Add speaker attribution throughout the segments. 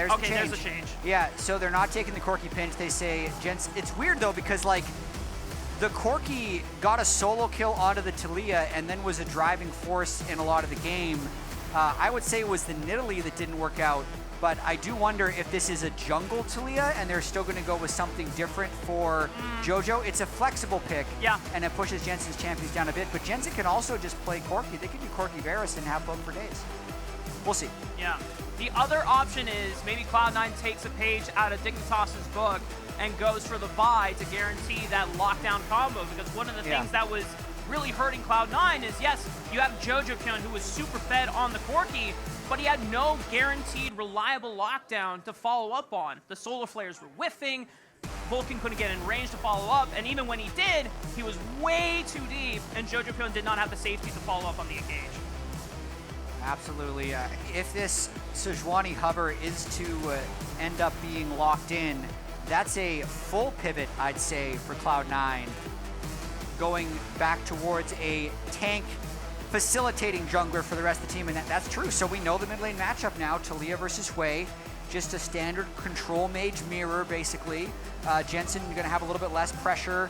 Speaker 1: there's
Speaker 2: Okay,
Speaker 1: a change.
Speaker 2: there's a change.
Speaker 1: Yeah, so they're not taking the Corki pinch. They say Jensen. It's weird though because like the Corki got a solo kill onto the Taliyah and then was a driving force in a lot of the game. I would say it was the Nidalee that didn't work out, but I do wonder if this is a jungle Taliyah and they're still going to go with something different for Jojo. It's a flexible pick,
Speaker 2: yeah,
Speaker 1: and it pushes Jensen's champions down a bit, but Jensen can also just play Corki. They can do Corki Varus and have both for days. We'll see.
Speaker 2: Yeah. The other option is maybe Cloud9 takes a page out of Dignitas' book and goes for the Vi to guarantee that lockdown combo, because one of the things that was really hurting Cloud9 is, yes, you have Jojopyun who was super fed on the Corki, but he had no guaranteed reliable lockdown to follow up on. The solar flares were whiffing, Vulcan couldn't get in range to follow up, and even when he did, he was way too deep, and Jojopyun did not have the safety to follow up on the engage.
Speaker 1: Absolutely. If this Sejuani hover is to end up being locked in, that's a full pivot, I'd say, for Cloud9. Going back towards a tank facilitating jungler for the rest of the team, and that's true. So we know the mid lane matchup now, Taliyah versus Hwei. Just a standard control mage mirror, basically. Jensen going to have a little bit less pressure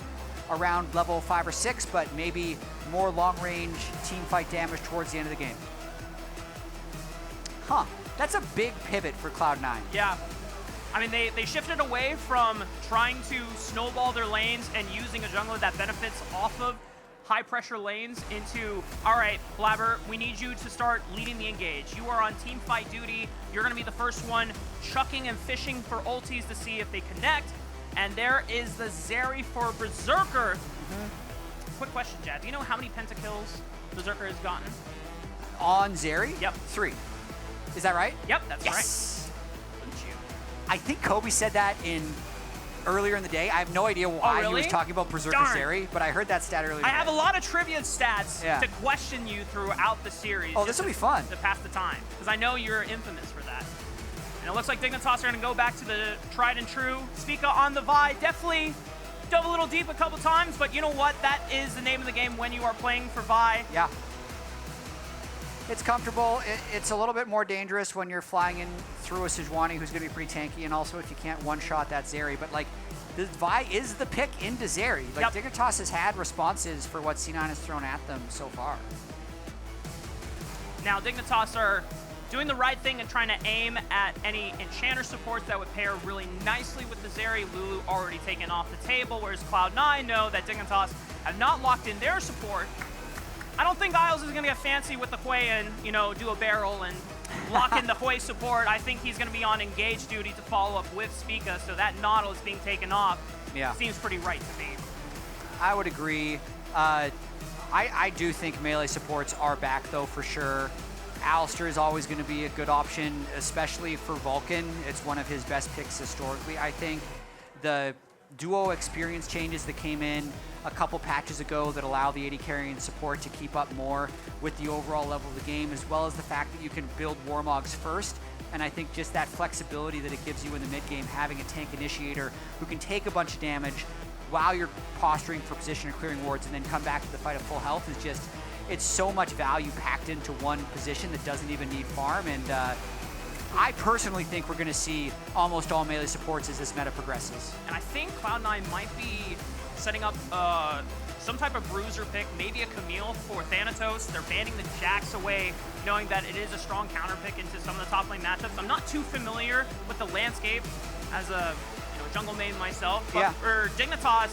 Speaker 1: around level 5 or 6, but maybe more long-range team fight damage towards the end of the game. Huh, that's a big pivot for Cloud9.
Speaker 2: Yeah. I mean, they shifted away from trying to snowball their lanes and using a jungler that benefits off of high-pressure lanes into, all right, Blaber, we need you to start leading the engage. You are on team fight duty. You're going to be the first one chucking and fishing for ultis to see if they connect. And there is the Zeri for Berserker. Quick question, Jatt. Do you know how many pentakills Berserker has gotten?
Speaker 1: On Zeri?
Speaker 2: Yep.
Speaker 1: 3. Is that right?
Speaker 2: Yep, that's
Speaker 1: yes.
Speaker 2: right. Wouldn't you?
Speaker 1: I think Kobe said that earlier in the day. I have no idea why he was talking about Berserker Zeri, but I heard that stat earlier.
Speaker 2: I have a lot of trivia stats to question you throughout the series.
Speaker 1: Oh, this will be fun.
Speaker 2: To pass the time, because I know you're infamous for that. And it looks like Dignitas are going to go back to the tried and true. Spica on the Vi, definitely dove a little deep a couple times, but you know what? That is the name of the game when you are playing for Vi.
Speaker 1: Yeah. It's comfortable. It's a little bit more dangerous when you're flying in through a Sejuani who's going to be pretty tanky, and also if you can't one-shot that Zeri. But like, the Vi is the pick into Zeri. Like, Dignitas has had responses for what C9 has thrown at them so far.
Speaker 2: Now, Dignitas are doing the right thing and trying to aim at any Enchanter supports that would pair really nicely with the Zeri. Lulu already taken off the table, whereas Cloud9 know that Dignitas have not locked in their support. I don't think Isles is going to get fancy with the Hwei and, you know, do a barrel and lock in the Hwei support. I think he's going to be on engage duty to follow up with Spica, so that Nautilus being taken off seems pretty right to me.
Speaker 1: I would agree. I do think melee supports are back, though, for sure. Alistair is always going to be a good option, especially for Vulcan. It's one of his best picks historically, I think. The duo experience changes that came in a couple patches ago that allow the AD carry and support to keep up more with the overall level of the game, as well as the fact that you can build Warmogs first. And I think just that flexibility that it gives you in the mid game, having a tank initiator who can take a bunch of damage while you're posturing for position or clearing wards and then come back to the fight at full health is just, it's so much value packed into one position that doesn't even need farm. And I personally think we're going to see almost all melee supports as this meta progresses.
Speaker 2: And I think Cloud9 might be setting up some type of bruiser pick, maybe a Camille for Thanatos. They're banning the Jax away, knowing that it is a strong counter pick into some of the top lane matchups. I'm not too familiar with the landscape as a jungle main myself, but for Dignitas,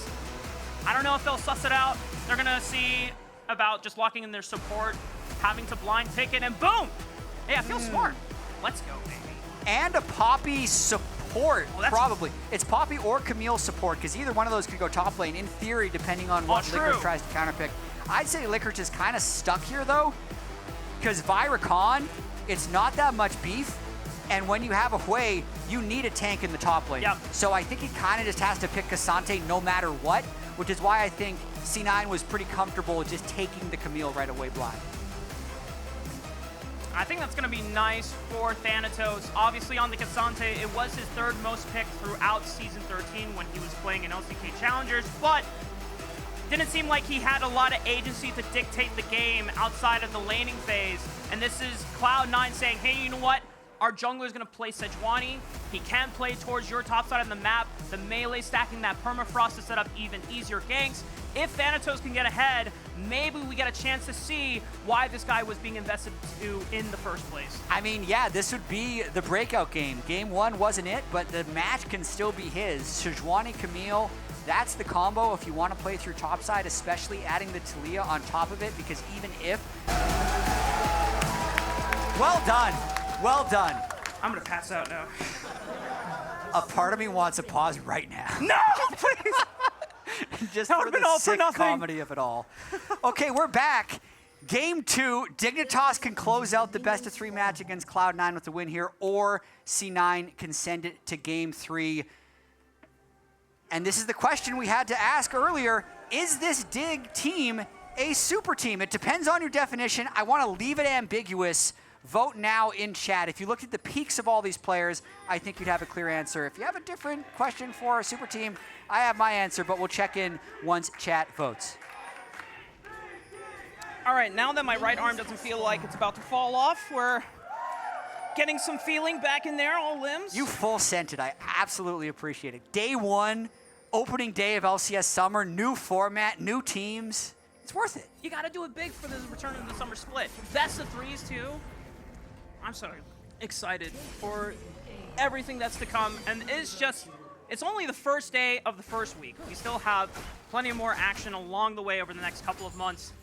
Speaker 2: I don't know if they'll suss it out. They're going to see about just locking in their support, having to blind pick it, and boom! Hey, I feel smart. Let's go, baby.
Speaker 1: And a Poppy support, probably. It's Poppy or Camille support, because either one of those could go top lane, in theory, depending on what Licorice tries to counterpick. I'd say Licorice is kind of stuck here, though, because Rakan, it's not that much beef, and when you have a Hwei, you need a tank in the top lane. So I think he kind of just has to pick Ksante no matter what, which is why I think C9 was pretty comfortable just taking the Camille right away blind.
Speaker 2: I think that's going to be nice for Thanatos. Obviously on the Ksante, it was his third most picked throughout Season 13 when he was playing in LCK Challengers, but didn't seem like he had a lot of agency to dictate the game outside of the laning phase. And this is Cloud9 saying, hey, you know what? our jungler is going to play Sejuani. He can play towards your top side of the map. The melee stacking that permafrost to set up even easier ganks. If Thanatos can get ahead, maybe we get a chance to see why this guy was being invested to in the first place.
Speaker 1: I mean, yeah, this would be the breakout game. Game 1 wasn't it, but the match can still be his. Sejuani, Camille, that's the combo if you want to play through topside, especially adding the Taliyah on top of it, because even if... Well done. Well done.
Speaker 2: I'm going to pass out now.
Speaker 1: A part of me wants a pause right now.
Speaker 2: No, please!
Speaker 1: Just
Speaker 2: that
Speaker 1: for
Speaker 2: would've been
Speaker 1: the
Speaker 2: all for
Speaker 1: sick
Speaker 2: nothing.
Speaker 1: comedy of it all. Okay, we're back. Game 2, Dignitas can close out the best-of-3 match against Cloud9 with the win here, or C9 can send it to Game 3. And this is the question we had to ask earlier. Is this Dig team a super team? It depends on your definition. I want to leave it ambiguous. Vote now in chat. If you looked at the peaks of all these players, I think you'd have a clear answer. If you have a different question for a super team, I have my answer, but we'll check in once chat votes.
Speaker 2: All right, now that my right arm doesn't feel like it's about to fall off, we're getting some feeling back in there, all limbs.
Speaker 1: You full sent it. I absolutely appreciate it. Day 1, opening day of LCS Summer, new format, new teams. It's worth it.
Speaker 2: You got to do it big for the return of the summer split. Best of 3s, too. I'm so excited for everything that's to come. And it's only the first day of the first week. We still have plenty of more action along the way over the next couple of months.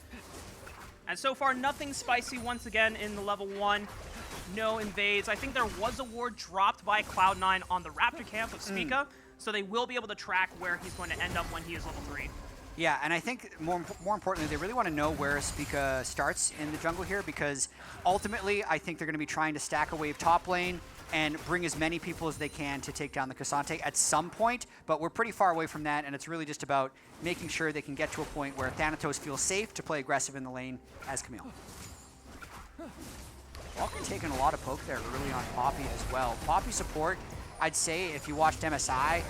Speaker 2: And so far, nothing spicy once again in the level 1. No invades. I think there was a ward dropped by Cloud9 on the Raptor camp of Spica, so they will be able to track where he's going to end up when he is level 3.
Speaker 1: Yeah, and I think more importantly, they really want to know where Spica starts in the jungle here, because ultimately, I think they're going to be trying to stack a wave top lane and bring as many people as they can to take down the Ksante at some point, but we're pretty far away from that, and it's really just about making sure they can get to a point where Thanatos feels safe to play aggressive in the lane as Camille. Vulcan taking a lot of poke there early on Poppy as well. Poppy support, I'd say if you watched MSI,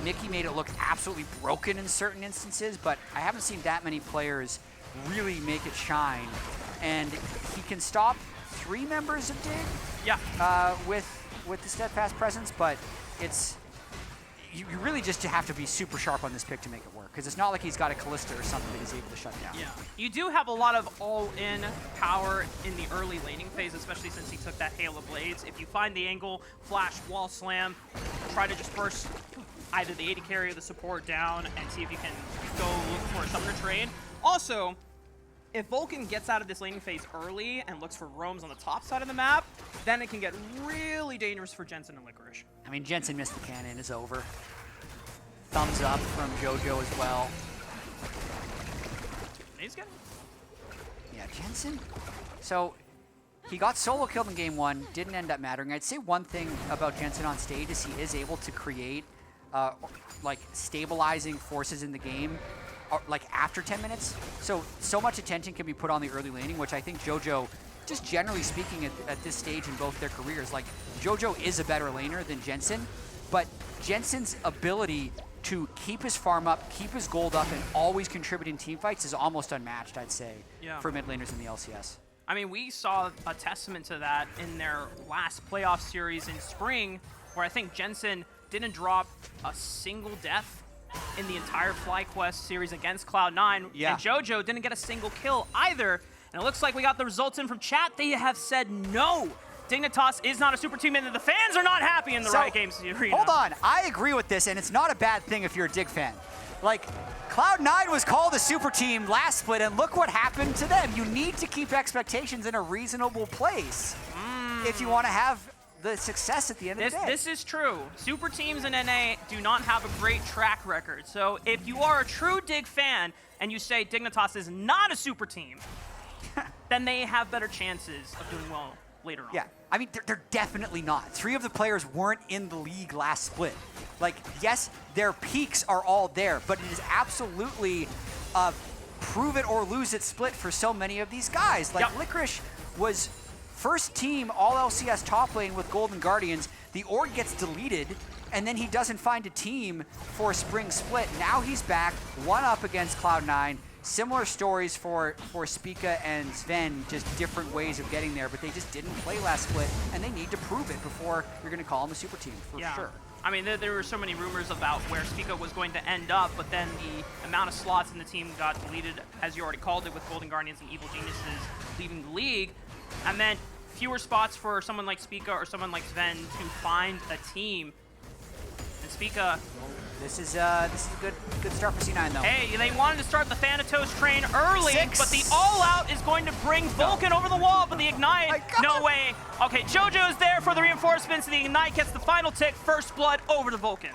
Speaker 1: Mickey made it look absolutely broken in certain instances, but I haven't seen that many players really make it shine. And he can stop 3 members of Dig,
Speaker 2: yeah,
Speaker 1: with the steadfast presence, but it's you really just have to be super sharp on this pick to make it work, because it's not like he's got a Callista or something that he's able to shut down.
Speaker 2: Yeah, you do have a lot of all-in power in the early laning phase, especially since he took that Hail of Blades. If you find the angle, flash, wall slam, try to just burst either the AD carry or the support down and see if you can go look for a summoner trade. Also, if Vulcan gets out of this laning phase early and looks for roams on the top side of the map, then it can get really dangerous for Jensen and Licorice.
Speaker 1: I mean, Jensen missed the cannon, is over. Thumbs up from Jojo as well.
Speaker 2: He's getting...
Speaker 1: Yeah, Jensen. So he got solo killed in game 1, didn't end up mattering. I'd say one thing about Jensen on stage is he is able to create like stabilizing forces in the game like after 10 minutes. So much attention can be put on the early laning, which I think Jojo, just generally speaking at this stage in both their careers, like Jojo is a better laner than Jensen, but Jensen's ability to keep his farm up, keep his gold up, and always contribute in teamfights is almost unmatched, I'd say, for mid laners in the LCS.
Speaker 2: I mean, we saw a testament to that in their last playoff series in spring, where I think Jensen didn't drop a single death in the entire FlyQuest series against Cloud9, and Jojo didn't get a single kill either. And it looks like we got the results in from chat. They have said no. Dignitas is not a super team, and the fans are not happy in the Riot Games arena.
Speaker 1: Hold on, I agree with this, and it's not a bad thing if you're a Dig fan. Like, Cloud9 was called a super team last split, and look what happened to them. You need to keep expectations in a reasonable place if you want to have the success at the end of the day.
Speaker 2: This is true. Super teams in NA do not have a great track record. So if you are a true Dig fan and you say Dignitas is not a super team, then they have better chances of doing well later on.
Speaker 1: Yeah, I mean, they're definitely not. 3 of the players weren't in the league last split. Like, yes, their peaks are all there, but it is absolutely a prove it or lose it split for so many of these guys. Like, Licorice was first team all LCS top lane with Golden Guardians. The org gets deleted, and then he doesn't find a team for spring split. Now he's back, 1 up against Cloud9. similar stories for Spica and Zven, just different ways of getting there, but they just didn't play last split, and they need to prove it before you're going to call them a super team, for sure.
Speaker 2: I mean, there were so many rumors about where Spica was going to end up, but then the amount of slots in the team got deleted, as you already called it, with Golden Guardians and Evil Geniuses leaving the league. And meant fewer spots for someone like Spica or someone like Zven to find a team. And Spica...
Speaker 1: This is a good start for C9, though.
Speaker 2: Hey, they wanted to start the Thanatos train early, but the all-out is going to bring Vulcan over the wall, but the Ignite, no way. Okay, JoJo's there for the reinforcements, and the Ignite gets the final tick, first blood over to Vulcan.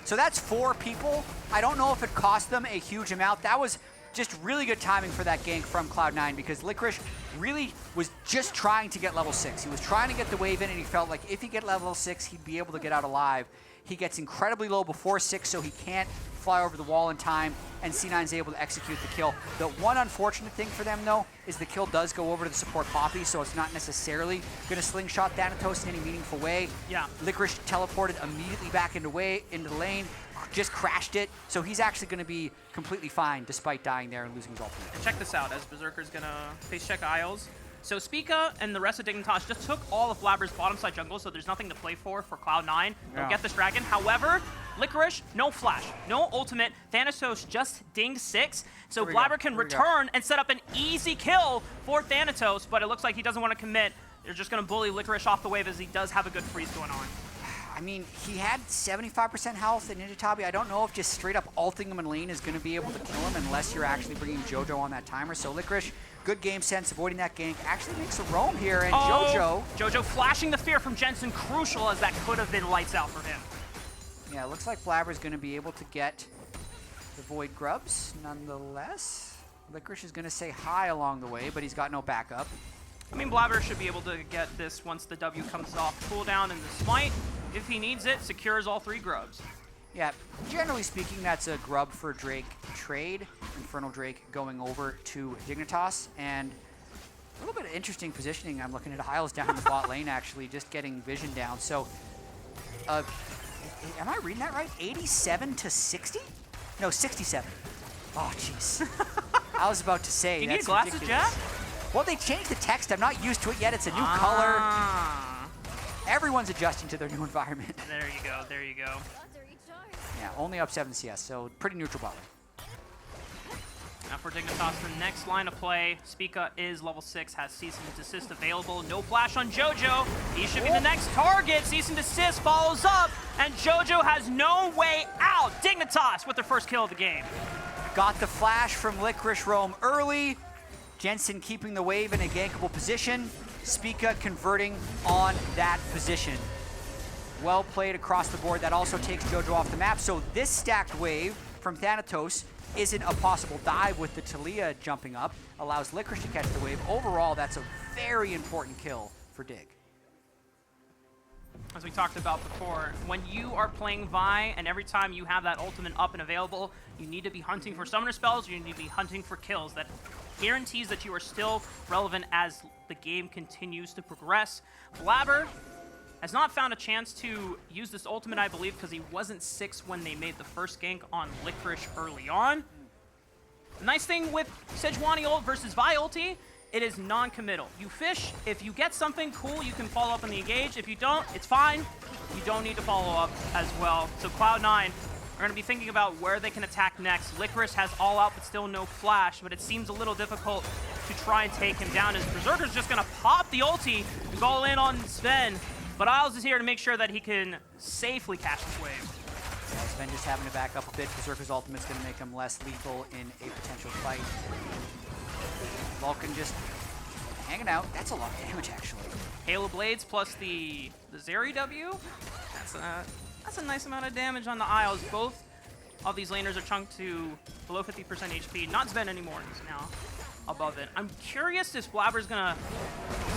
Speaker 1: So that's 4 people. I don't know if it cost them a huge amount. That was just really good timing for that gank from Cloud9, because Licorice really was just trying to get level 6. He was trying to get the wave in, and he felt like if he get level 6, he'd be able to get out alive. He gets incredibly low before 6, so he can't fly over the wall in time, and C9's able to execute the kill. The one unfortunate thing for them, though, is the kill does go over to the support Poppy, so it's not necessarily going to slingshot Thanatos in any meaningful way.
Speaker 2: Yeah.
Speaker 1: Licorice teleported immediately back into the lane, just crashed it, so he's actually going to be completely fine despite dying there and losing his ultimate.
Speaker 2: And check this out, as Berserker's going to face check Isles. So Spica and the rest of Dignitas just took all of Blaber's bottom side jungle, so there's nothing to play for Cloud9. They'll get this dragon. However, Licorice, no flash, no ultimate. Thanatos just dinged 6, so Blaber can return and set up an easy kill for Thanatos, but it looks like he doesn't want to commit. They're just going to bully Licorice off the wave, as he does have a good freeze going on.
Speaker 1: I mean, he had 75% health in Ninja Tabi. I don't know if just straight up ulting him in lane is going to be able to kill him unless you're actually bringing Jojo on that timer. So Licorice, good game sense, avoiding that gank, actually makes a roam here, and
Speaker 2: Jojo flashing the fear from Jensen, crucial, as that could have been lights out for him.
Speaker 1: Yeah, it looks like Blaber's going to be able to get the Void Grubs nonetheless. Licorice is going to say hi along the way, but he's got no backup.
Speaker 2: I mean, Blaber should be able to get this once the W comes off cooldown, and the smite, if he needs it, secures all 3 grubs.
Speaker 1: Yeah, generally speaking, that's a grub for Drake trade. Infernal Drake going over to Dignitas, and a little bit of interesting positioning. I'm looking at Isles down in the bot lane, actually, just getting vision down. So, am I reading that right? 87 to 60? No, 67. Oh, jeez. I was about to say,
Speaker 2: you
Speaker 1: that's
Speaker 2: need glasses,
Speaker 1: ridiculous.
Speaker 2: Jatt?
Speaker 1: Well, they changed the text. I'm not used to it yet. It's a new color. Everyone's adjusting to their new environment.
Speaker 2: There you go, there you go.
Speaker 1: Yeah, only up 7 CS, so pretty neutral bot lane.
Speaker 2: Now for Dignitas, the next line of play, Spica is level 6, has Cease and Desist available. No flash on Jojo. He should be the next target. Cease and Desist follows up, and Jojo has no way out. Dignitas with their first kill of the game.
Speaker 1: Got the flash from Licorice roam early. Jensen keeping the wave in a gankable position. Spica converting on that position. Well played across the board. That also takes Jojo off the map. So this stacked wave from Thanatos isn't a possible dive with the Taliyah jumping up. Allows Licorice to catch the wave. Overall, that's a very important kill for Dig.
Speaker 2: As we talked about before, when you are playing Vi and every time you have that ultimate up and available, you need to be hunting for summoner spells, you need to be hunting for kills. That guarantees that you are still relevant as the game continues to progress. Blaber has not found a chance to use this ultimate, I believe, because he wasn't 6 when they made the first gank on Licorice early on. The nice thing with Sejuani ult versus Vi ulti, it is non-committal. You fish, if you get something cool, you can follow up on the engage. If you don't, it's fine. You don't need to follow up as well. So Cloud9 are going to be thinking about where they can attack next. Licorice has all out, but still no flash, but it seems a little difficult to try and take him down, as Berserker's just going to pop the ulti and go in on Zven. But Isles is here to make sure that he can safely catch this wave.
Speaker 1: Yeah, Zven just having to back up a bit. Berserker's ultimate's going to make him less lethal in a potential fight. Vulcan just hanging out. That's a lot of damage, actually.
Speaker 2: Halo Blades plus the Zeri W. That's a nice amount of damage on the Isles. Both of these laners are chunked to below 50% HP. Not Zven anymore. He's now above it. I'm curious if Blaber's going to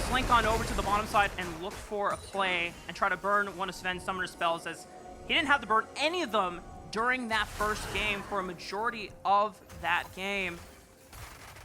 Speaker 2: slink on over to the bottom side and look for a play and try to burn one of Sven's summoner spells, as he didn't have to burn any of them during that first game for a majority of that game.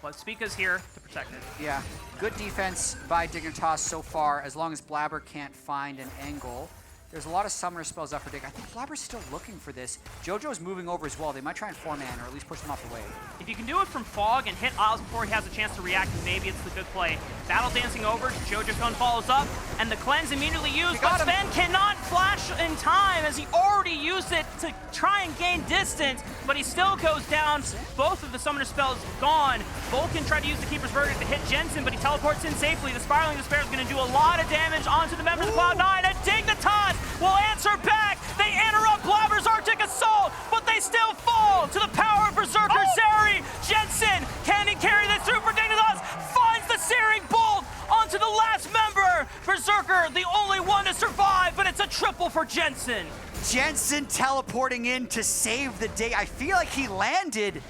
Speaker 2: But Spica's here to protect it.
Speaker 1: Yeah, good defense by Dignitas so far, as long as Blaber can't find an angle. There's a lot of summoner spells up for Dig. I think Blaber's still looking for this. Jojo's moving over as well. They might try and 4-man or at least push them off the way.
Speaker 2: If you can do it from Fog and hit Isles before he has a chance to react, maybe it's the good play. Battle dancing over, Jojopyun follows up, and the cleanse immediately used, but Zven cannot flash in time as he already used it to try and gain distance, but he still goes down. Both of the summoner spells gone. Vulcan tried to use the Keeper's Verdict to hit Jensen, but he teleports in safely. The Spiraling Despair is going to do a lot of damage onto the members of Cloud9, and Dignitas will answer back. They interrupt Blaber's Arctic Assault, but they still fall to the power of Berserker. Zeri, Jensen, can he carry this through for Dignitas? Finds the Searing Bolt onto the last member. Berserker, the only one to survive, but it's a triple for Jensen.
Speaker 1: Jensen teleporting in to save the day. I feel like he landed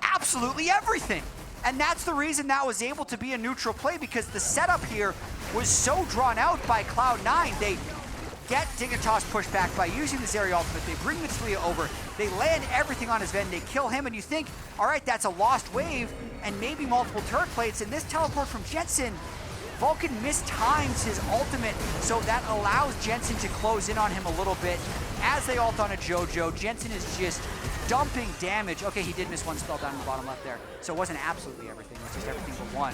Speaker 1: absolutely everything. And that's the reason that was able to be a neutral play, because the setup here was so drawn out by Cloud9. They get Dignitas pushed back by using the Zeri ultimate. They bring the Taliyah over. They land everything on his Zven. They kill him, and you think, all right, that's a lost wave and maybe multiple turret plates. And this teleport from Jensen, Vulcan mistimes his ultimate, so that allows Jensen to close in on him a little bit. As they ult on a Jojo, Jensen is just dumping damage. Okay, he did miss one spell down in the bottom left there, so it wasn't absolutely everything. It was just everything but one.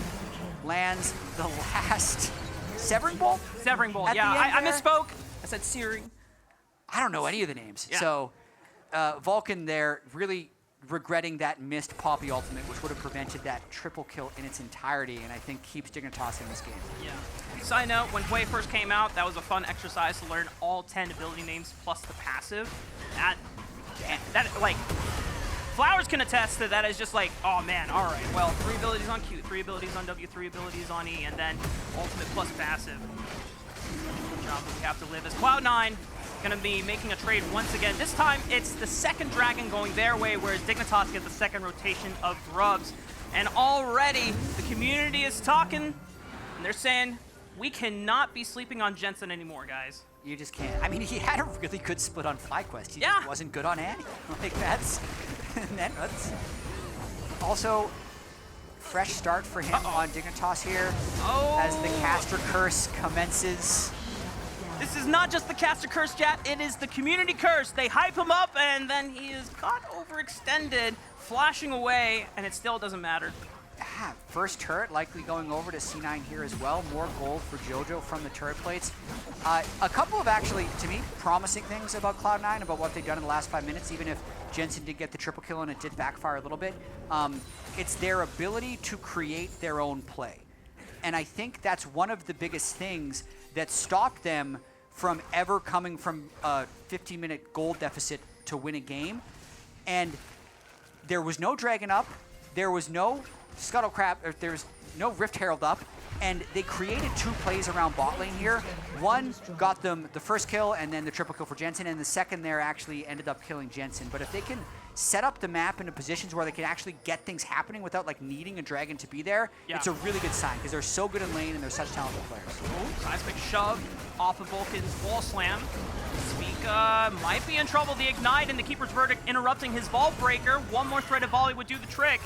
Speaker 1: Lands the last Severing Bolt?
Speaker 2: Severing Bolt, yeah. I misspoke. I said Searing.
Speaker 1: I don't know any of the names.
Speaker 2: Yeah.
Speaker 1: So Vulcan there really regretting that missed Poppy ultimate, which would have prevented that triple kill in its entirety, and I think keeps Dignitas in this game.
Speaker 2: Yeah. Side note, when Hwei first came out, that was a fun exercise to learn all 10 ability names plus the passive. That like, Flowers can attest that that is just like, oh man, all right, well, 3 abilities on Q, 3 abilities on W, 3 abilities on E, and then ultimate plus passive. Good job that we have to live as Cloud9 gonna be making a trade once again. This time, it's the second dragon going their way, whereas Dignitas gets the second rotation of grubs. And already, the community is talking, and they're saying, we cannot be sleeping on Jensen anymore, guys.
Speaker 1: You just can't. I mean, he had a really good split on FlyQuest. He
Speaker 2: Yeah.
Speaker 1: just wasn't good on Annie. Like, that's also fresh start for him on Dignitas here as the caster curse commences.
Speaker 2: This is not just the caster curse, Jatt, it is the community curse. They hype him up, and then he is got overextended, flashing away, and it still doesn't matter.
Speaker 1: First turret likely going over to C9 here as well. More gold for Jojo from the turret plates. A couple of actually, to me, promising things about Cloud9, about what they've done in the last 5 minutes, even if Jensen did get the triple kill and it did backfire a little bit. It's their ability to create their own play. And I think that's one of the biggest things that stopped them from ever coming from a 15-minute gold deficit to win a game. And there was no Dragon up, there was no Scuttlecrab, or there's no Rift Herald up, and they created 2 plays around bot lane here. One got them the first kill and then the triple kill for Jensen, and the second there actually ended up killing Jensen. But if they can set up the map into positions where they can actually get things happening without like needing a dragon to be there, it's a really good sign, because they're so good in lane and they're such talented players.
Speaker 2: Seismic shove off of Vulcan's wall slam. Spica might be in trouble. The Ignite and the Keeper's Verdict interrupting his Vault Breaker. One more threaded volley would do the trick.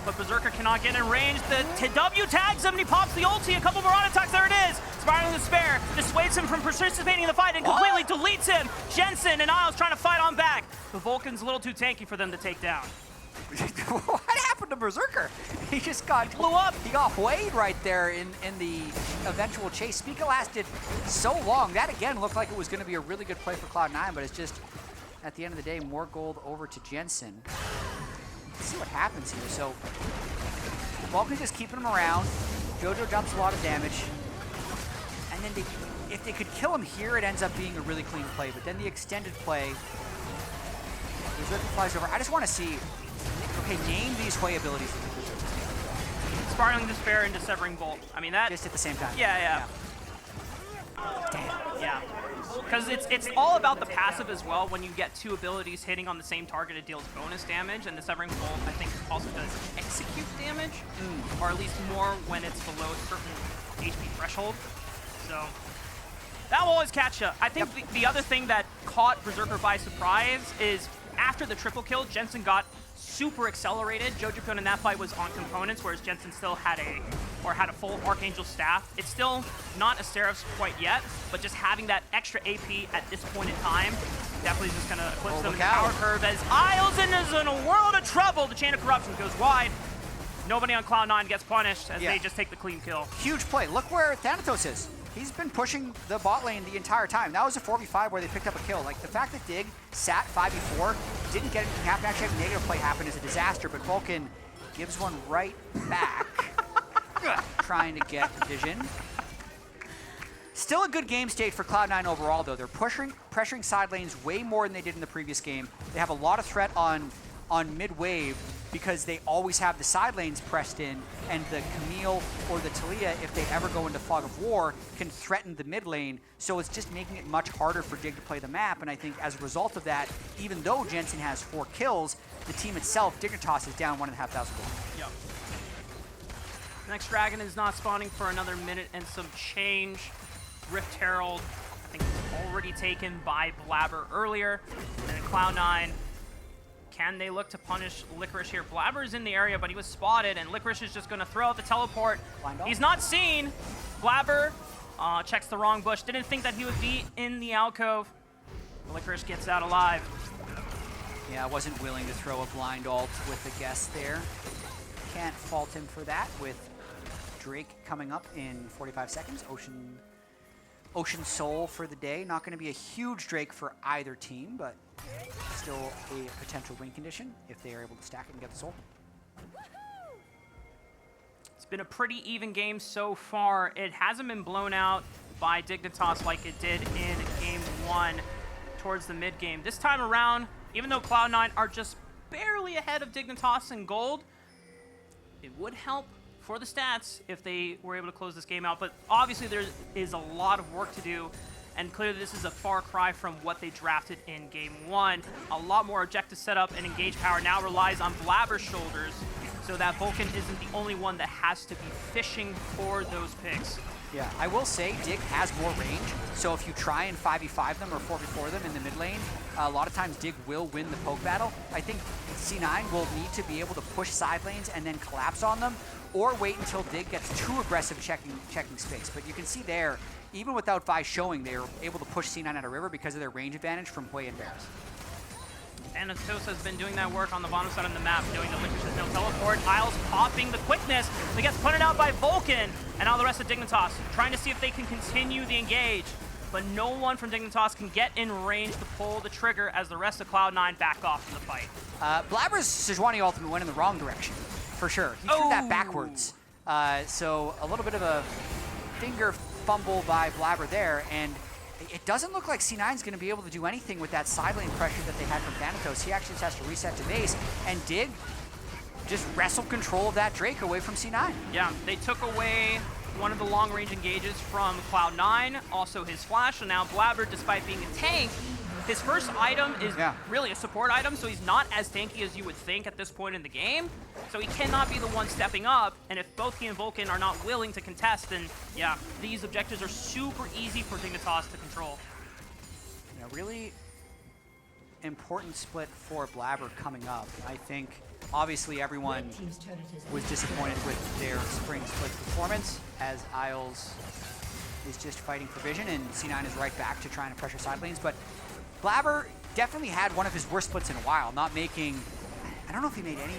Speaker 2: But Berserker cannot get in range. The W tags him and he pops the ulti. A couple more on attacks. There it is. Spiraling Despair dissuades him from participating in the fight and completely deletes him. Jensen and Isles trying to fight on back. The Vulcan's a little too tanky for them to take down.
Speaker 1: What happened to Berserker? He just blew up. He got Hwei right there in the eventual chase. Spica lasted so long. That again looked like it was going to be a really good play for Cloud9, but it's just, at the end of the day, more gold over to Jensen. Let's see what happens here. So Vulcan's just keeping him around. Jojo dumps a lot of damage. And then if they could kill him here, it ends up being a really clean play. But then the extended play, Berserker flies over. I just want to see, okay, name these Hwei abilities.
Speaker 2: Spiraling Despair into Severing Bolt. I mean, that...
Speaker 1: Just at the same time.
Speaker 2: Yeah.
Speaker 1: Damn.
Speaker 2: Yeah. Because it's all about the passive as well. When you get 2 abilities hitting on the same target, it deals bonus damage, and the Severing Bolt, I think, also does execute damage, or at least more when it's below a certain HP threshold. So that will always catch you. I think the other thing that caught Berserker by surprise is after the triple kill, Jensen got super accelerated. Jojopyun in that fight was on components, whereas Jensen still had a or had a full Archangel staff. It's still not a Seraph's quite yet, but just having that extra AP at this point in time definitely just going to eclipse them in the power curve as Isles is in a world of trouble. The Chain of Corruption goes wide. Nobody on Cloud9 gets punished as they just take the clean kill.
Speaker 1: Huge play. Look where Thanatos is. He's been pushing the bot lane the entire time. That was a 4v5 where they picked up a kill. Like, the fact that Dig sat 5v4, didn't get anything happen, actually have a negative play happen is a disaster, but Vulcan gives one right back, trying to get vision. Still a good game state for Cloud9 overall, though. They're pressuring side lanes way more than they did in the previous game. They have a lot of threat on mid-wave because they always have the side lanes pressed in, and the Camille or the Taliyah, if they ever go into Fog of War, can threaten the mid lane. So it's just making it much harder for Dig to play the map, and I think as a result of that, even though Jensen has 4 kills, the team itself, Dignitas, is down 1,500 gold.
Speaker 2: Yep. Next Dragon is not spawning for another minute and some change. Rift Herald, I think, was already taken by Blaber earlier. And then Cloud9, can they look to punish Licorice here? Blaber is in the area, but he was spotted, and Licorice is just going to throw out the teleport. He's not seen. Blaber checks the wrong bush. Didn't think that he would be in the alcove. Licorice gets out alive.
Speaker 1: Yeah, I wasn't willing to throw a blind ult with the guest there. Can't fault him for that with Drake coming up in 45 seconds. Ocean Soul for the day. Not going to be a huge Drake for either team, but still a potential win condition if they are able to stack it and get the soul.
Speaker 2: It's been a pretty even game so far. It hasn't been blown out by Dignitas like it did in game 1 towards the mid game. This time around, even though Cloud9 are just barely ahead of Dignitas in gold, it would help for the stats if they were able to close this game out. But obviously there is a lot of work to do, and clearly this is a far cry from what they drafted in game 1. A lot more objective setup, and engage power now relies on Blaber's shoulders, so that Vulcan isn't the only one that has to be fishing for those picks.
Speaker 1: Yeah, I will say Dig has more range, so if you try and 5v5 them or 4v4 them in the mid lane, a lot of times Dig will win the poke battle. I think C9 will need to be able to push side lanes and then collapse on them, or wait until Dig gets too aggressive checking space. But you can see there, even without Vi showing, they are able to push C9 out of river because of their range advantage from Hwei and Varus.
Speaker 2: Thanatos has been doing that work on the bottom side of the map, doing the Licorice has no teleport. Isles popping the quickness. He gets punted out by Vulcan, and now the rest of Dignitas trying to see if they can continue the engage. But no one from Dignitas can get in range to pull the trigger as the rest of Cloud9 back off from the fight.
Speaker 1: Blaber's Sejuani ultimate went in the wrong direction, for sure. He threw that backwards. So a little bit of a finger fumble by Blaber there, and it doesn't look like C9 is going to be able to do anything with that side lane pressure that they had from Thanatos. He actually just has to reset to base, and Dig just wrestled control of that Drake away from C9.
Speaker 2: Yeah, they took away one of the long-range engages from Cloud9, also his flash, and now Blaber, despite being a tank, his first item is really a support item, so he's not as tanky as you would think at this point in the game. So he cannot be the one stepping up, and if both he and Vulcan are not willing to contest, then yeah, these objectives are super easy for Dignitas to control.
Speaker 1: Yeah, really important split for Blaber coming up. I think obviously everyone was disappointed with their spring split performance, as Isles is just fighting for vision, and C9 is right back to trying to pressure side lanes. But Blaber definitely had one of his worst splits in a while, not making, I don't know if he made any,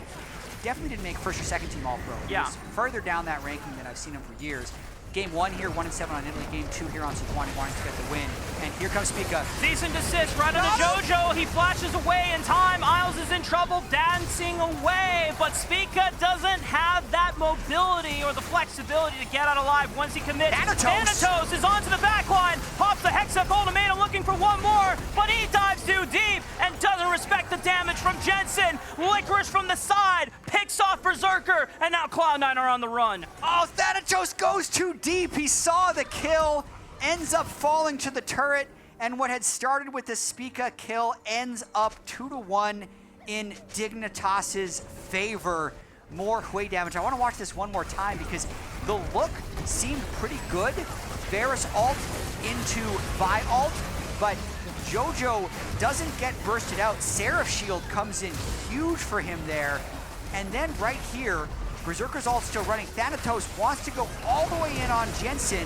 Speaker 1: definitely didn't make first or second team All-Pro.
Speaker 2: Yeah.
Speaker 1: He was further down that ranking than I've seen him for years. Game 1 here, 1-7 on Italy. Game 2 here on Sejuani, wanting to get the win. And here comes Spica.
Speaker 2: Decent assist right on the Jojo. He flashes away in time. Isles is in trouble, dancing away. But Spica doesn't have that mobility or the flexibility to get out alive once he commits. Thanatos is onto the back line. Pops the Hex-Up ultimatum looking for one more. But he dives too deep and doesn't respect the damage from Jensen. Licorice from the side picks off Berserker. And now Cloud9 are on the run.
Speaker 1: Oh, Thanatos goes too deep. He saw the kill, ends up falling to the turret, and what had started with the Spica kill ends up 2-1 in Dignitas's favor. More Hwei damage. I want to watch this one more time because the look seemed pretty good. Varus ult into Vi ult, but Jojo doesn't get bursted out. Seraph shield comes in huge for him there. And then right here, Berserker's ult still running. Thanatos wants to go all the way in on Jensen,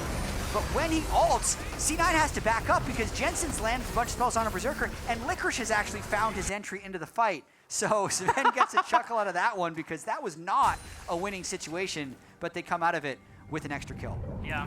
Speaker 1: but when he ults, C9 has to back up because Jensen's landed a bunch of spells on a Berserker, and Licorice has actually found his entry into the fight. So Zven gets a chuckle out of that one because that was not a winning situation, but they come out of it with an extra kill.
Speaker 2: Yeah.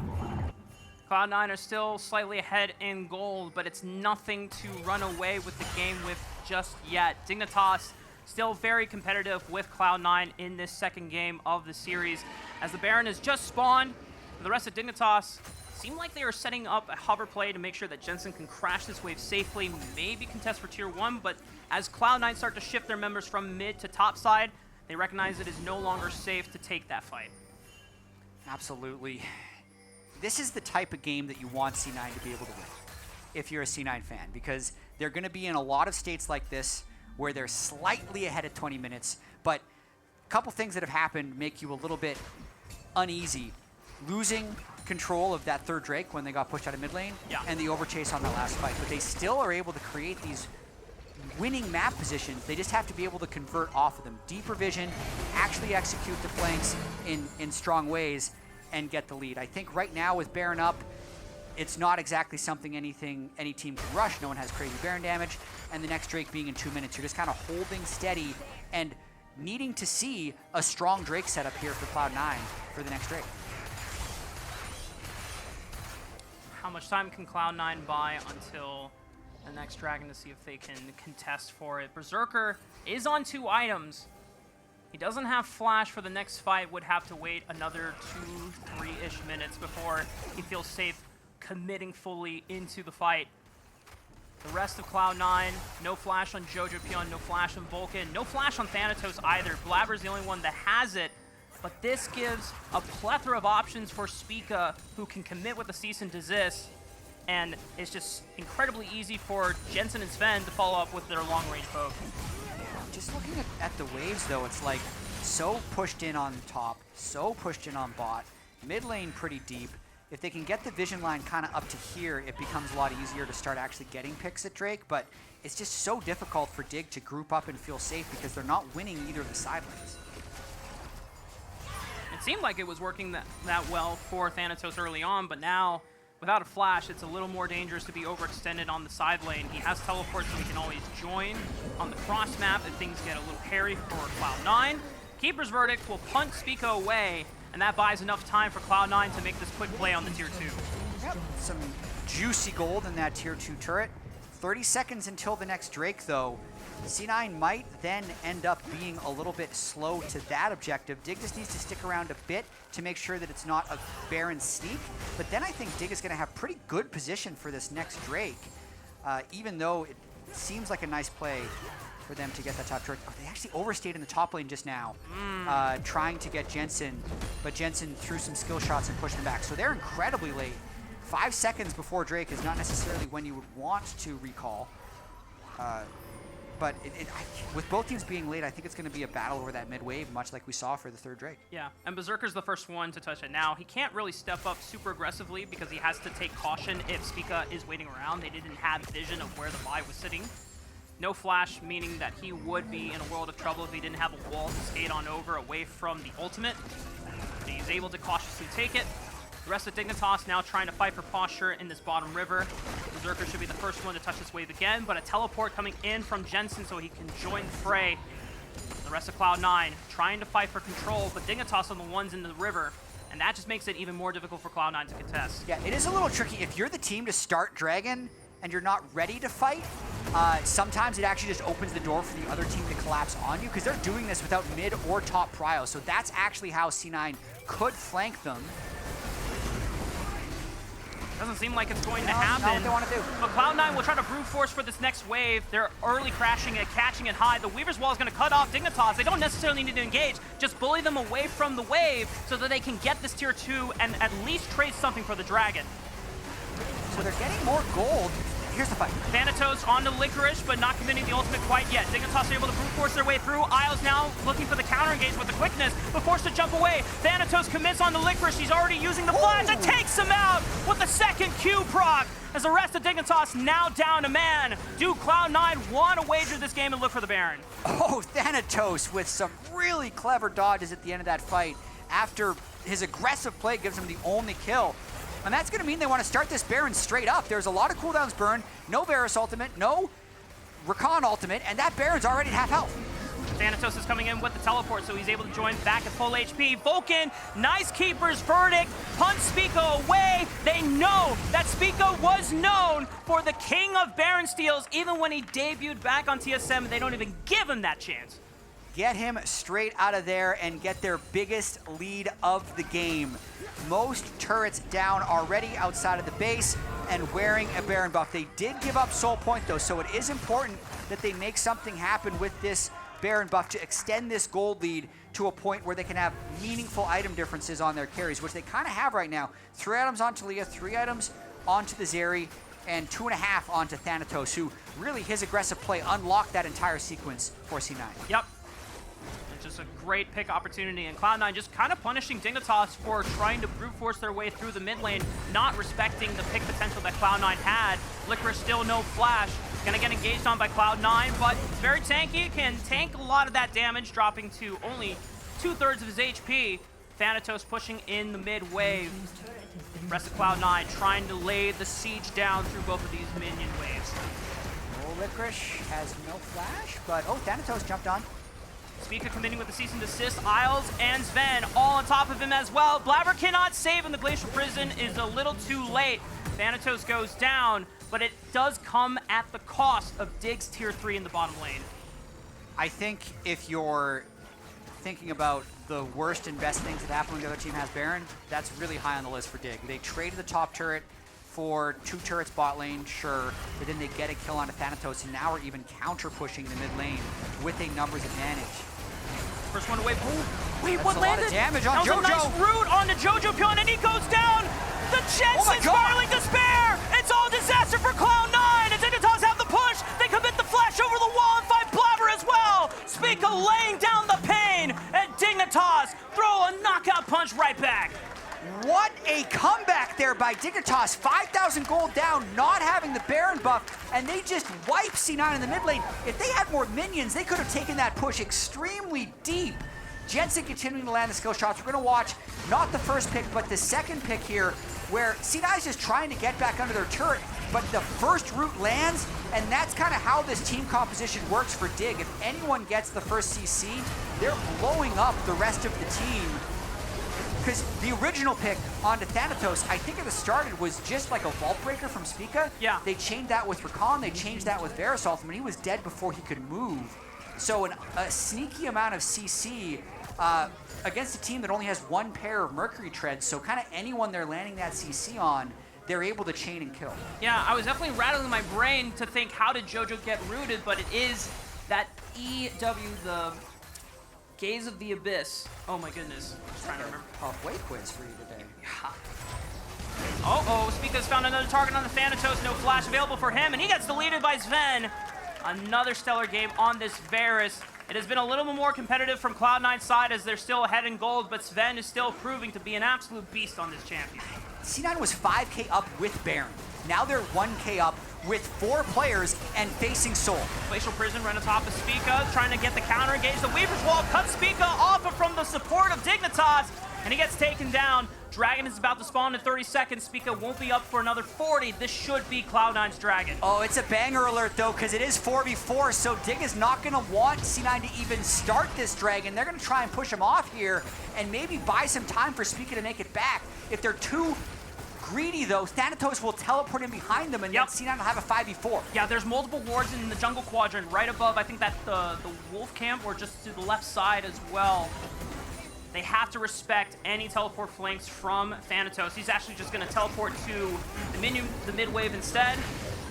Speaker 2: Cloud9 are still slightly ahead in gold, but it's nothing to run away with the game with just yet. Dignitas still very competitive with Cloud9 in this second game of the series. As the Baron has just spawned, the rest of Dignitas seem like they are setting up a hover play to make sure that Jensen can crash this wave safely, maybe contest for tier 1, but as Cloud9 start to shift their members from mid to top side, they recognize it is no longer safe to take that fight.
Speaker 1: Absolutely. This is the type of game that you want C9 to be able to win if you're a C9 fan, because they're going to be in a lot of states like this where they're slightly ahead at 20 minutes, but a couple things that have happened make you a little bit uneasy. Losing control of that third Drake when they got pushed out of mid lane, and the overchase on that last fight, but they still are able to create these winning map positions. They just have to be able to convert off of them. Deeper vision, actually execute the flanks in strong ways, and get the lead. I think right now with Baron up, it's not exactly something any team can rush. No one has crazy Baron damage, and the next Drake being in 2 minutes, you're just kind of holding steady and needing to see a strong Drake setup here for Cloud9 for the next Drake.
Speaker 2: How much time can Cloud9 buy until the next Dragon to see if they can contest for it? Berserker is on 2 items. He doesn't have flash for the next fight, would have to wait another 2-3-ish minutes before he feels safe committing fully into the fight. The rest of Cloud9, no flash on Jojopyun, no flash on Vulcan, no flash on Thanatos either. Blaber's the only one that has it, but this gives a plethora of options for Spica, who can commit with a cease and desist, and it's just incredibly easy for Jensen and Zven to follow up with their long-range poke.
Speaker 1: Just looking at the waves, though, it's like so pushed in on top, so pushed in on bot, mid lane pretty deep. If they can get the vision line kind of up to here, it becomes a lot easier to start actually getting picks at Drake, but it's just so difficult for Dig to group up and feel safe because they're not winning either of the side lanes.
Speaker 2: It seemed like it was working that well for Thanatos early on, but now, without a flash, it's a little more dangerous to be overextended on the side lane. He has teleport, so he can always join on the cross map if things get a little hairy for Cloud9. Keeper's Verdict will punt Spica away, and that buys enough time for Cloud9 to make this quick play on the tier 2.
Speaker 1: Yep, some juicy gold in that tier 2 turret. 30 seconds until the next Drake, though. C9 might then end up being a little bit slow to that objective. Dig just needs to stick around a bit to make sure that it's not a Baron sneak, but then I think Dig is going to have pretty good position for this next Drake, even though it seems like a nice play for them to get that top turret. Oh, they actually overstayed in the top lane just now, trying to get Jensen, but Jensen threw some skill shots and pushed them back. So they're incredibly late. 5 seconds before Drake is not necessarily when you would want to recall. But with both teams being late, I think it's going to be a battle over that mid wave, much like we saw for the third Drake.
Speaker 2: Yeah, and Berserker's the first one to touch it now. He can't really step up super aggressively because he has to take caution if Spica is waiting around. They didn't have vision of where the buy was sitting. No flash, meaning that he would be in a world of trouble if he didn't have a wall to skate on over away from the ultimate. But he's able to cautiously take it. The rest of Dignitas now trying to fight for posture in this bottom river. Berserker should be the first one to touch this wave again, but a teleport coming in from Jensen so he can join the fray. The rest of Cloud9 trying to fight for control, but Dignitas on the ones in the river, and that just makes it even more difficult for Cloud9 to contest.
Speaker 1: Yeah, it is a little tricky. If you're the team to start Dragon and you're not ready to fight, sometimes it actually just opens the door for the other team to collapse on you because they're doing this without mid or top prio. So that's actually how C9 could flank them.
Speaker 2: Doesn't seem like it's going to happen.
Speaker 1: Not what they want to do.
Speaker 2: But Cloud9 will try to brute force for this next wave. They're early crashing it, catching it high. The Weaver's Wall is going to cut off Dignitas. They don't necessarily need to engage. Just bully them away from the wave so that they can get this tier 2 and at least trade something for the Dragon.
Speaker 1: So they're getting more gold. Here's the fight.
Speaker 2: Thanatos onto Licorice, but not committing the ultimate quite yet. Dignitas are able to brute force their way through. Isles now looking for the counter engage with the quickness, but forced to jump away. Thanatos commits on the Licorice. He's already using the flash and takes him out with the second Q proc. as the rest of Dignitas now down a man. Do Cloud9 want to wager this game and look for the Baron?
Speaker 1: Oh, Thanatos with some really clever dodges at the end of that fight after his aggressive play gives him the only kill. And that's going to mean they want to start this Baron straight up. There's a lot of cooldowns burned, no Varus ultimate, no Rakan ultimate, and that Baron's already at half health.
Speaker 2: Thanatos is coming in with the teleport, so he's able to join back at full HP. Vulcan, nice keeper's verdict, punch Spica away. They know that Spica was known for the king of Baron steals. Even when he debuted back on TSM, they don't even give him that chance.
Speaker 1: Get him straight out of there and get their biggest lead of the game. Most turrets down already outside of the base and wearing a Baron buff. They did give up Soul Point though, so it is important that they make something happen with this Baron buff to extend this gold lead to a point where they can have meaningful item differences on their carries, which they kind of have right now. 3 items on Taliyah, 3 items onto the Zeri, and 2.5 onto Thanatos, who really his aggressive play unlocked that entire sequence for C9.
Speaker 2: Yep. It's just a great pick opportunity, and Cloud9 just kind of punishing Dignitas for trying to brute force their way through the mid lane, not respecting the pick potential that Cloud9 had. Licorice still no flash. Gonna get engaged on by Cloud9, but it's very tanky. It can tank a lot of that damage, dropping to only 2/3 of his HP. Thanatos pushing in the mid wave. Rest of Cloud9 trying to lay the siege down through both of these minion waves.
Speaker 1: Oh, Licorice has no flash, but oh, Thanatos jumped on.
Speaker 2: Spica committing with the cease and desist. Isles and Zven all on top of him as well. Blaber cannot save, and the Glacial Prison is a little too late. Thanatos goes down, but it does come at the cost of Dig's tier 3 in the bottom lane.
Speaker 1: I think if you're thinking about the worst and best things that happen when the other team has Baron, that's really high on the list for Dig. They traded the top turret for 2 turrets bot lane, sure, but then they get a kill onto Thanatos, and now we're even counter-pushing the mid lane with a numbers advantage.
Speaker 2: First one away. Oh, wait, what landed?
Speaker 1: That's a lot of damage on
Speaker 2: Jojo. That was a nice root onto Jojopyun, and he goes down. The Jensen spiraling despair. It's all disaster for Cloud9. And Dignitas have the push. They commit the flash over the wall and fight Blaber as well. Spica laying down the pain, and Dignitas throw a knockout punch right back.
Speaker 1: What a comeback there by Dignitas. 5,000 gold down, not having the Baron buff, and they just wipe C9 in the mid lane. If they had more minions, they could have taken that push extremely deep. Jensen continuing to land the skill shots. We're going to watch not the first pick, but the second pick here, where C9 is just trying to get back under their turret, but the first root lands, and that's kind of how this team composition works for Dig. If anyone gets the first CC, they're blowing up the rest of the team. Because the original pick onto Thanatos, I think at the start it was just like a vault breaker from Spica.
Speaker 2: Yeah.
Speaker 1: They changed that with Rakan, they changed that with Varus ultimate. He was dead before he could move. So a sneaky amount of CC against a team that only has 1 pair of Mercury treads, so kind of anyone they're landing that CC on, they're able to chain and kill.
Speaker 2: Yeah, I was definitely rattling my brain to think, how did Jojo get rooted? But it is that EW, the Gaze of the Abyss. Oh my goodness. I'm trying to remember.
Speaker 1: A Hwei quiz for you today.
Speaker 2: Yeah. Uh-oh, Spica's found another target on the Thanatos. No flash available for him, and he gets deleted by Zven. Another stellar game on this Varus. It has been a little bit more competitive from Cloud9's side as they're still ahead in gold, but Zven is still proving to be an absolute beast on this champion.
Speaker 1: C9 was 5k up with Baron. Now they're 1k up with 4 players and facing Soul.
Speaker 2: Glacial Prison right on top of Spica, trying to get the counter engage. The Weaver's Wall cuts Spica off from the support of Dignitas, and he gets taken down. Dragon is about to spawn in 30 seconds. Spica won't be up for another 40. This should be Cloud9's Dragon.
Speaker 1: Oh, it's a banger alert, though, because it is 4v4, so Dig is not going to want C9 to even start this Dragon. They're going to try and push him off here and maybe buy some time for Spica to make it back. If they're too greedy, though, Thanatos will teleport in behind them, and then C9 will have a 5v4.
Speaker 2: Yeah, there's multiple wards in the jungle quadrant right above. I think that the wolf camp, or just to the left side as well. They have to respect any teleport flanks from Thanatos. He's actually just going to teleport to the mid wave instead.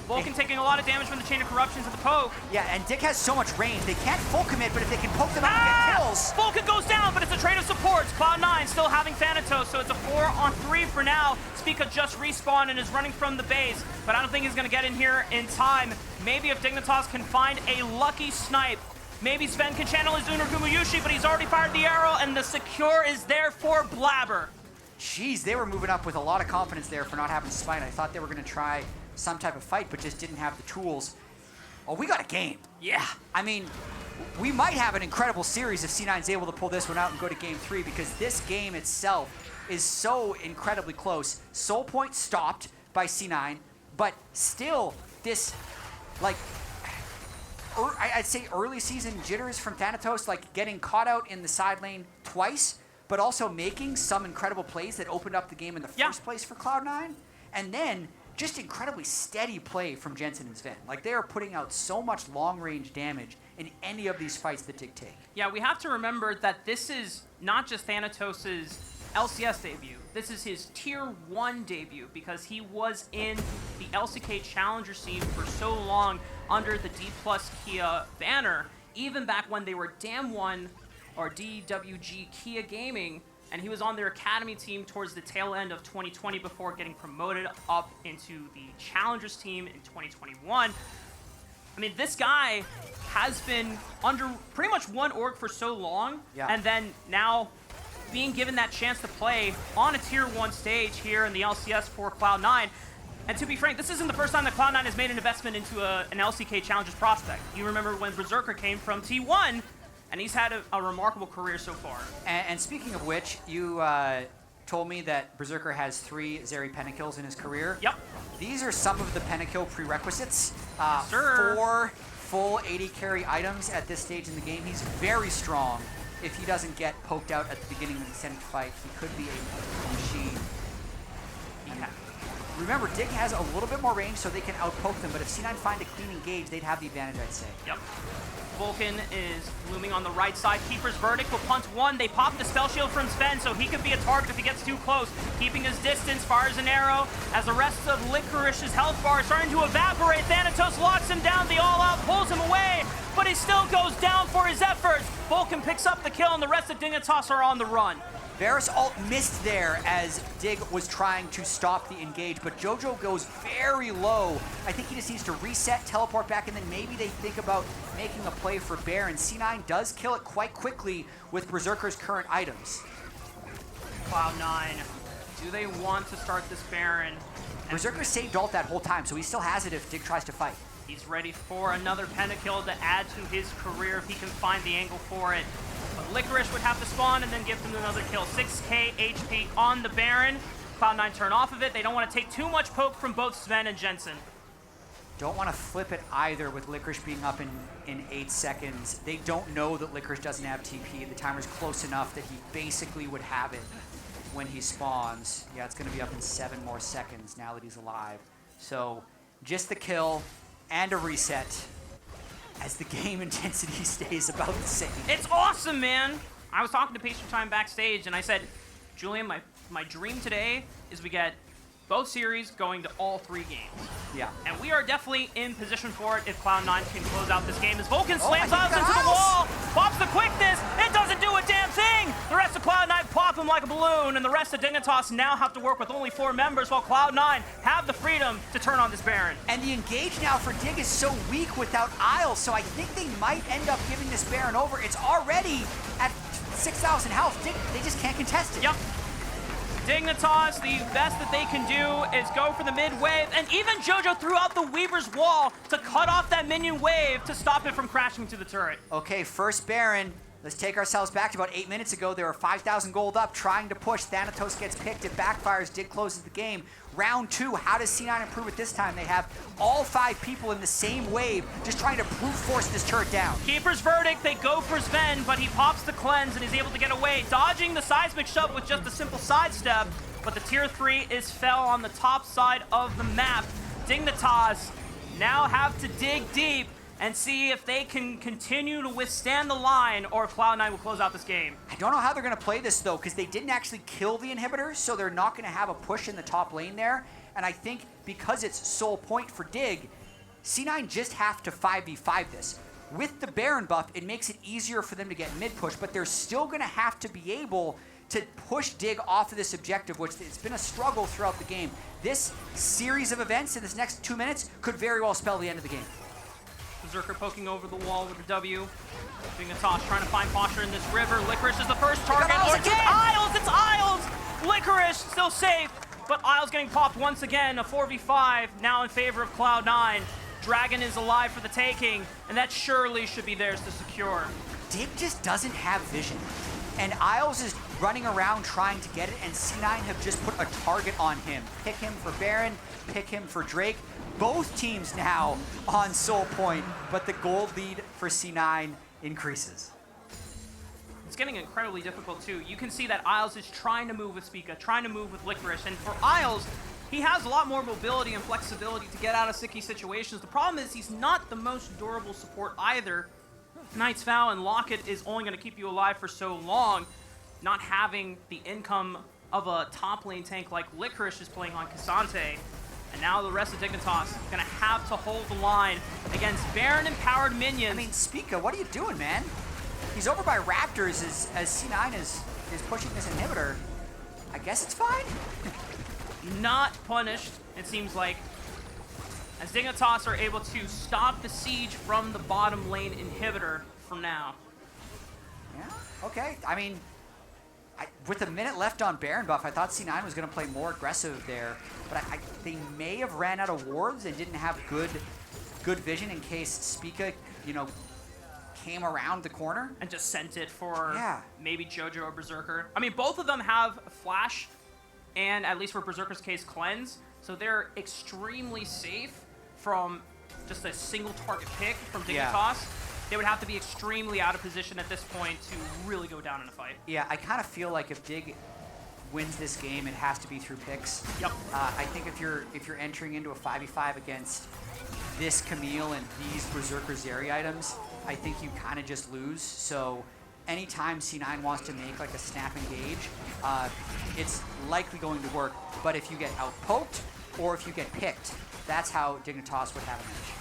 Speaker 2: Vulcan taking a lot of damage from the Chain of Corruptions at the poke.
Speaker 1: Yeah, and Dig has so much range. They can't full commit, but if they can poke them out and get kills.
Speaker 2: Vulcan goes down, but it's a trade of supports. Cloud9 still having Thanatos, so it's a 4-on-3 for now. Spica just respawned and is running from the base, but I don't think he's going to get in here in time. Maybe if Dignitas can find a lucky snipe, maybe Zven can channel his Unagumu Yushi, but he's already fired the arrow, and the secure is there for Blaber.
Speaker 1: Jeez, they were moving up with a lot of confidence there for not having Spine. I thought they were going to try some type of fight, but just didn't have the tools. Oh, we got a game.
Speaker 2: Yeah.
Speaker 1: I mean, we might have an incredible series if C9's able to pull this one out and go to game 3, because this game itself is so incredibly close. Soul Point stopped by C9, but still this, like, I'd say early season jitters from Thanatos, like getting caught out in the side lane twice, but also making some incredible plays that opened up the game in the first place for Cloud9. And then just incredibly steady play from Jensen and Zven. Like, they are putting out so much long-range damage in any of these fights that Dig take.
Speaker 2: Yeah, we have to remember that this is not just Thanatos' LCS debut. This is his Tier 1 debut, because he was in the LCK Challenger scene for so long under the D+ Kia banner, even back when they were DAM1 or DWG Kia Gaming, and he was on their academy team towards the tail end of 2020 before getting promoted up into the Challengers team in 2021. I mean, this guy has been under pretty much one org for so long, and then now being given that chance to play on a Tier 1 stage here in the LCS for Cloud9. And to be frank, this isn't the first time that Cloud9 has made an investment into an LCK Challengers prospect. You remember when Berserker came from T1, and he's had a remarkable career so far.
Speaker 1: And speaking of which, you told me that Berserker has 3 Zeri pentakills in his career.
Speaker 2: Yep.
Speaker 1: These are some of the pentakill prerequisites.
Speaker 2: Sure.
Speaker 1: 4 full 80 carry items at this stage in the game. He's very strong. If he doesn't get poked out at the beginning of the extended fight, he could be a machine. Remember, Dig has a little bit more range, so they can outpoke them, but if C9 find a clean engage, they'd have the advantage, I'd say.
Speaker 2: Yep. Vulcan is looming on the right side. Keeper's Verdict will punt 1. They pop the spell shield from Zven, so he could be a target if he gets too close. Keeping his distance, fires an arrow. As the rest of Licorice's health bar is starting to evaporate, Thanatos locks him down. The all-out pulls him away, but he still goes down for his efforts. Vulcan picks up the kill, and the rest of Dignitas are on the run.
Speaker 1: Varus ult missed there as Dig was trying to stop the engage, but Jojo goes very low. I think he just needs to reset, teleport back, and then maybe they think about making a play for Baron. C9 does kill it quite quickly with Berserker's current items.
Speaker 2: Cloud9, do they want to start this Baron?
Speaker 1: Berserker saved ult that whole time, so he still has it if Dig tries to fight.
Speaker 2: He's ready for another pentakill to add to his career if he can find the angle for it. But Licorice would have to spawn and then give him another kill. 6k HP on the Baron. Cloud9 turn off of it. They don't want to take too much poke from both Zven and Jensen.
Speaker 1: Don't want to flip it either with Licorice being up in 8 seconds. They don't know that Licorice doesn't have TP. The timer's close enough that he basically would have it when he spawns. Yeah, it's going to be up in 7 more seconds now that he's alive. So just the kill and a reset as the game intensity stays about the same.
Speaker 2: It's awesome, man. I was talking to Pacer Time backstage, and I said, Julian, my dream today is we get both series going to all 3 games.
Speaker 1: Yeah.
Speaker 2: And we are definitely in position for it if Cloud9 can close out this game. As Vulcan slams us into the wall, pops the quickness, it doesn't do a damn thing! The rest of Cloud9 pop him like a balloon, and the rest of Dignitas now have to work with only 4 members, while Cloud9 have the freedom to turn on this Baron.
Speaker 1: And the engage now for Dig is so weak without Isle, so I think they might end up giving this Baron over. It's already at 6,000 health. Dig, they just can't contest it.
Speaker 2: Yep. Dignitas, the best that they can do is go for the mid wave, and even Jojo threw out the Weaver's Wall to cut off that minion wave to stop it from crashing to the turret.
Speaker 1: Okay, first Baron. Let's take ourselves back to about 8 minutes ago. They were 5,000 gold up, trying to push. Thanatos gets picked. It backfires. Dig closes the game. Round 2, how does C9 improve it this time? They have all 5 people in the same wave, just trying to brute force this turret down.
Speaker 2: Keeper's Verdict, they go for Zven, but he pops the cleanse and is able to get away, dodging the seismic shove with just a simple sidestep. But the Tier 3 is fell on the top side of the map. Dignitas now have to dig deep and see if they can continue to withstand the line, or Cloud9 will close out this game.
Speaker 1: I don't know how they're going to play this, though, because they didn't actually kill the inhibitors, so they're not going to have a push in the top lane there. And I think because it's Soul Point for Dig, C9 just have to 5v5 this. With the Baron buff, it makes it easier for them to get mid-push, but they're still going to have to be able to push Dig off of this objective, which it's been a struggle throughout the game. This series of events in this next 2 minutes could very well spell the end of the game.
Speaker 2: Berserker poking over the wall with the W. Dignitas trying to find posture in this river. Licorice is the first target.
Speaker 1: Isles again!
Speaker 2: It's Isles! Licorice still safe. but Isles getting popped once again. A 4v5 now in favor of Cloud9. Dragon is alive for the taking, and that surely should be theirs to secure.
Speaker 1: Dig just doesn't have vision. And Isles is running around trying to get it, and C9 have just put a target on him. Pick him for Baron, pick him for Drake. Both teams now on Soul Point, but the gold lead for C9 increases.
Speaker 2: It's getting incredibly difficult too. You can see that Isles is trying to move with Spica, trying to move with Licorice, and for Isles, he has a lot more mobility and flexibility to get out of sticky situations. The problem is he's not the most durable support either. Knight's Vow and Locket is only going to keep you alive for so long. Not having the income of a top lane tank like Licorice is playing on Ksante. And now the rest of Dignitas going to have to hold the line against Baron-empowered minions.
Speaker 1: I mean, Spica, what are you doing, man? He's over by Raptors as C9 is pushing this inhibitor. I guess it's fine.
Speaker 2: Not punished, it seems like, as Dignitas are able to stop the siege from the bottom lane inhibitor for now.
Speaker 1: Yeah, okay. I mean, with a minute left on Baron buff, I thought C9 was going to play more aggressive there, but they may have ran out of wards and didn't have good vision in case Spica, you know, came around the corner.
Speaker 2: And just sent it for maybe Jojo or Berserker. I mean, both of them have Flash and, at least for Berserker's case, Cleanse, so they're extremely safe from just a single target pick from Dignitas.
Speaker 1: Yeah.
Speaker 2: They would have to be extremely out of position at this point to really go down in a fight.
Speaker 1: Yeah, I kind of feel like if Dig wins this game, it has to be through picks.
Speaker 2: Yep.
Speaker 1: I think if you're entering into a 5v5 against this Camille and these Berserker Zeri items, I think you kind of just lose. So anytime C9 wants to make like a snap engage, it's likely going to work. But if you get outpoked or if you get picked, that's how Dignitas would have an edge.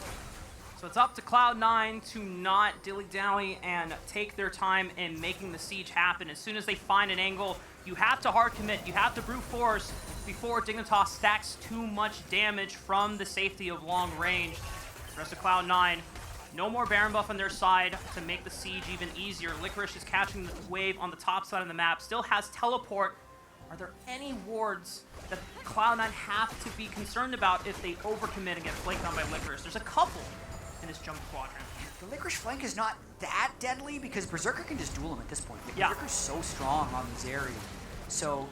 Speaker 2: So it's up to Cloud9 to not dilly-dally and take their time in making the siege happen. As soon as they find an angle, you have to hard commit, you have to brute force before Dignitas stacks too much damage from the safety of long range. The rest of Cloud9, no more Baron buff on their side to make the siege even easier. Licorice is catching the wave on the top side of the map, still has teleport. Are there any wards that Cloud9 have to be concerned about if they overcommit and get flanked on by Licorice? There's a couple in this jungle quadrant.
Speaker 1: The Licorice flank is not that deadly because Berserker can just duel him at this point. Like,
Speaker 2: yeah.
Speaker 1: Berserker's so strong on Zeri. So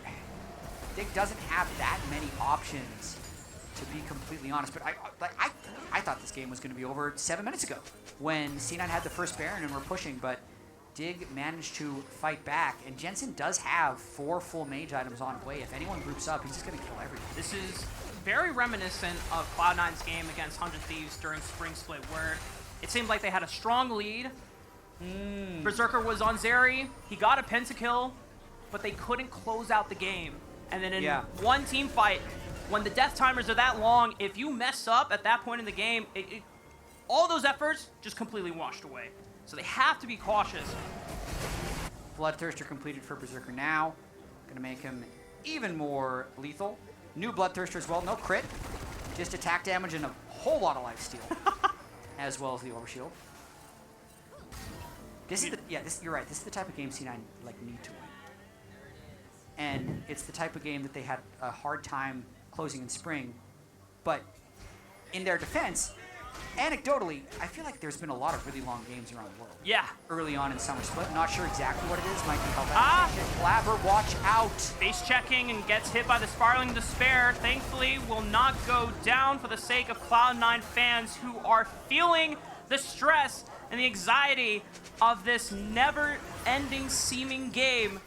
Speaker 1: Dig doesn't have that many options, to be completely honest. But I thought this game was going to be over 7 minutes ago when C9 had the first Baron and were pushing, but Dig managed to fight back. And Jensen does have 4 full mage items on Hwei. If anyone groups up, he's just going to kill everything.
Speaker 2: This is very reminiscent of Cloud9's game against 100 Thieves during Spring Split, where it seemed like they had a strong lead. Berserker was on Zeri. He got a pentakill, but they couldn't close out the game. And then in one team fight, when the death timers are that long, if you mess up at that point in the game, all those efforts just completely washed away. So they have to be cautious.
Speaker 1: Bloodthirster completed for Berserker now. Gonna make him even more lethal. New Bloodthirster as well, no crit. Just attack damage and a whole lot of lifesteal. As well as the overshield. This is you're right, this is the type of game C9 need to win. And it's the type of game that they had a hard time closing in spring. But in their defense, anecdotally, I feel like there's been a lot of really long games around the world.
Speaker 2: Yeah.
Speaker 1: Early on in Summer Split. Not sure exactly what it is. Might be held back. Blaber, watch out.
Speaker 2: Base checking and gets hit by the Spiraling Despair. Thankfully, will not go down for the sake of Cloud9 fans who are feeling the stress and the anxiety of this never-ending seeming game.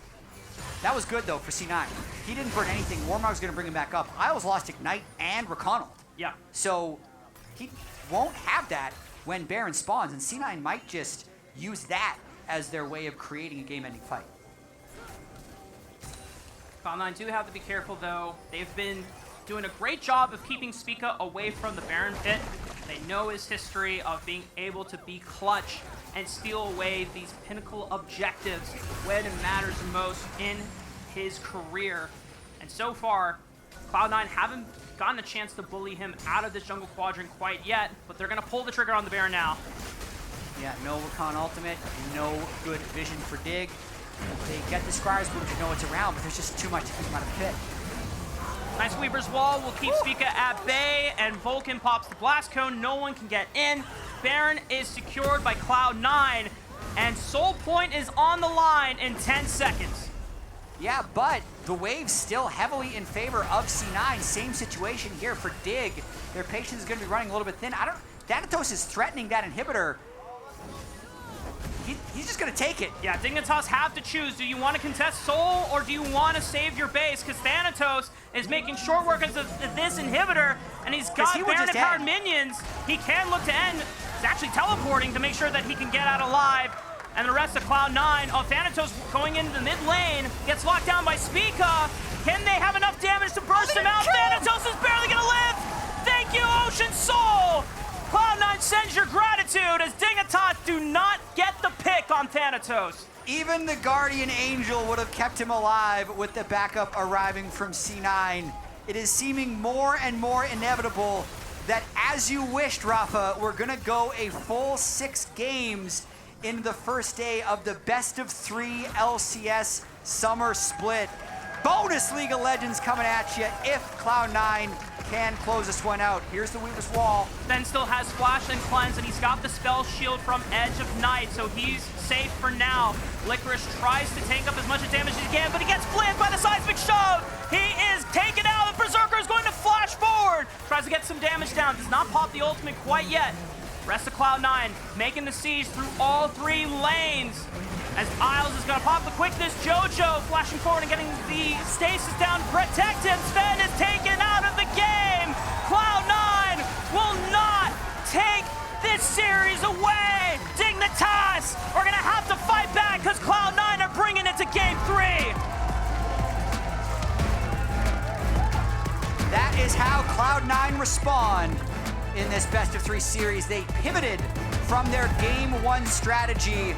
Speaker 1: That was good, though, for C9. He didn't burn anything. Warmog's going to bring him back up. Isles lost Ignite and Rakan.
Speaker 2: Yeah.
Speaker 1: So he won't have that when Baron spawns, and C9 might just use that as their way of creating a game-ending fight.
Speaker 2: Cloud9 do have to be careful, though. They've been doing a great job of keeping Spica away from the Baron pit. They know his history of being able to be clutch and steal away these pinnacle objectives when it matters most in his career. And so far, Cloud9 haven't gotten a chance to bully him out of this jungle quadrant quite yet, but they're going to pull the trigger on the Baron now.
Speaker 1: Yeah, no Rakan ultimate, no good vision for Dig. They get the Scryer's Boom to know it's around, but there's just too much to keep him out of the pit.
Speaker 2: Nice Weaver's Wall will keep Spica at bay, and Vulcan pops the Blast Cone. No one can get in. Baron is secured by Cloud9, and Soul Point is on the line in 10 seconds.
Speaker 1: Yeah, but the wave's still heavily in favor of C9. Same situation here for Dig. Their patience is going to be running a little bit thin. Thanatos is threatening that inhibitor. He's just going to take it.
Speaker 2: Yeah, Dignitas have to choose. Do you want to contest Soul, or do you want to save your base? Because Thanatos is making short work of this inhibitor, and he's got Baron-powered minions. He can look to end. He's actually teleporting to make sure that he can get out alive. And the rest of Cloud9, Thanatos going into the mid lane, gets locked down by Spica. Can they have enough damage to burst him out? Thanatos is barely going to live. Thank you, Ocean Soul. Cloud9 sends your gratitude as Dignitas do not get the pick on Thanatos.
Speaker 1: Even the Guardian Angel would have kept him alive with the backup arriving from C9. It is seeming more and more inevitable that, as you wished, Raffaa, we're going to go a full 6 games in the first day of the best of 3 LCS summer split. Bonus League of Legends coming at you if Cloud9 can close this one out. Here's the Weaver's Wall.
Speaker 2: Ben still has Splash and Cleanse, and he's got the spell shield from Edge of Night, so he's safe for now. Licorice tries to take up as much damage as he can, but he gets flipped by the seismic shove. He is taken out. The Berserker is going to flash forward. Tries to get some damage down. Does not pop the ultimate quite yet. Rest of Cloud9 making the siege through all 3 lanes. As Isles is going to pop the quickness, Jojo flashing forward and getting the stasis down to protect him. Zven is taken out of the game. Cloud9 will not take this series away. Dignitas are going to have to fight back because Cloud9 are bringing it to game 3.
Speaker 1: That is how Cloud9 respond in this best of 3 series. They pivoted from their game 1 strategy,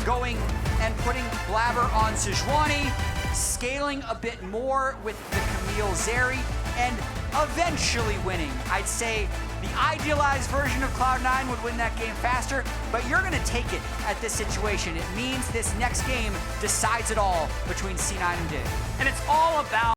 Speaker 1: going and putting Blaber on Sejuani, scaling a bit more with the Camille Zeri, and eventually winning. I'd say the idealized version of Cloud9 would win that game faster, but you're gonna take it at this situation. It means this next game decides it all between C9 and Dig.
Speaker 2: And it's all about